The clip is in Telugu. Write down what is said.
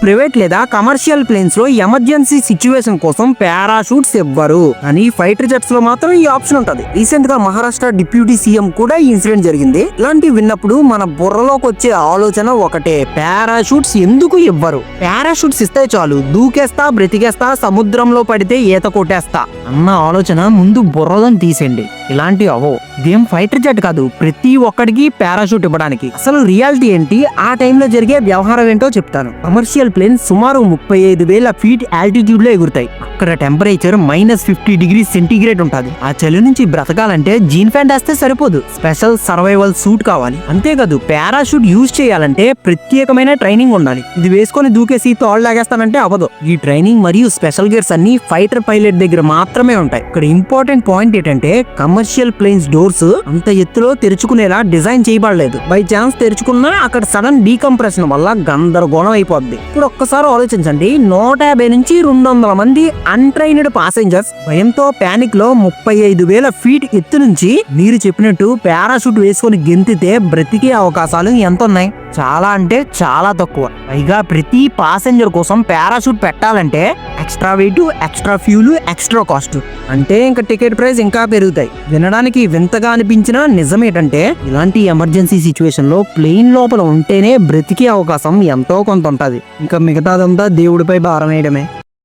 ప్రైవేట్ లేదా కమర్షియల్ ప్లేన్స్ లో ఎమర్జెన్సీ సిచ్యువేషన్ కోసం పారాషూట్స్ ఇవ్వరు, అని ఫైటర్ జెట్స్ లో మాత్రం ఈ ఆప్షన్ ఉంటది. రీసెంట్ గా మహారాష్ట్ర డిప్యూటీ సీఎం కూడా ఈ ఇన్సిడెంట్ జరిగింది. ఇలాంటివి విన్నప్పుడు మన బుర్రలోకి వచ్చే ఆలోచన ఒకటే, పారాషూట్స్ ఎందుకు ఇవ్వరు? పారాషూట్స్ ఇస్తే చాలు, దూకేస్తా, బ్రతికేస్తా, సముద్రంలో పడితే ఈత కొట్టేస్తా అన్న ఆలోచన ముందు బుర్రలను తీసేయండి. ఇలాంటి అవో. ఇదేం ఫైటర్ జెట్ కాదు ప్రతి ఒక్కడికి పారాషూట్ ఇవ్వడానికి. అసలు రియాలిటీ ఏంటి, ఆ టైంలో జరిగే వ్యవహారం ఏంటో చెప్తాను. కమర్షియల్ ప్లేన్ సుమారు 35,000 ఫీట్ ఆల్టిట్యూడ్ లో ఎగురుతాయి. అక్కడ టెంపరేచర్ -50 డిగ్రీ సెంటీగ్రేడ్ ఉంటుంది. ఆ చలి నుంచి బ్రతకాలంటే జీన్ ప్యాంట్ వేస్తే సరిపోదు, స్పెషల్ సర్వైవల్ సూట్ కావాలి. అంతేకాదు పారాషూట్ యూజ్ చేయాలంటే ప్రత్యేకమైన ట్రైనింగ్ ఉండాలి. ఇది వేసుకొని దూకేసి తోడు లాగేస్తానంటే అవ్వదు. ఈ ట్రైనింగ్ మరియు స్పెషల్ గేర్స్ అన్ని ఫైటర్ పైలట్ దగ్గర మాత్రమే ఉంటాయి. ఇక్కడ ఇంపార్టెంట్ పాయింట్ ఏంటంటే కమర్షియల్ ప్లేన్స్ డోర్స్ అంత ఎత్తులో తెరుచుకునేలా డిజైన్ చేయబడలేదు. బై ఛాన్స్ తెరుచుకున్నా అక్కడ సడన్ డీకంప్రెషన్ వల్ల గందరగోళం అయిపోద్ది. ఇప్పుడు ఒక్కసారి ఆలోచించండి, 150 నుంచి 200 మంది అన్ట్రైన్డ్ పాసెంజర్స్ భయంతో పానిక్ లో 35,000 ఫీట్ ఎత్తు నుంచి మీరు చెప్పినట్టు పారాషూట్ వేసుకొని గెంతితే బ్రతికే అవకాశాలు ఎంత ఉన్నాయి? చాలా అంటే చాలా తక్కువ. పైగా ప్రతి పాసెంజర్ కోసం పారాషూట్ పెట్టాలంటే extra wait, extra fuel, extra cost. అంటే ఇంకా టికెట్ ప్రైస్ ఇంకా పెరుగుతాయి. వినడానికి వింతగా అనిపించినా నిజమేంటంటే ఇలాంటి ఎమర్జెన్సీ సిచ్యువేషన్ లో ప్లేన్ లోపల ఉంటేనే బ్రతికే అవకాశం ఎంతో కొంత ఉంటది. ఇంకా మిగతాదంతా దేవుడిపై భారం వేయడమే.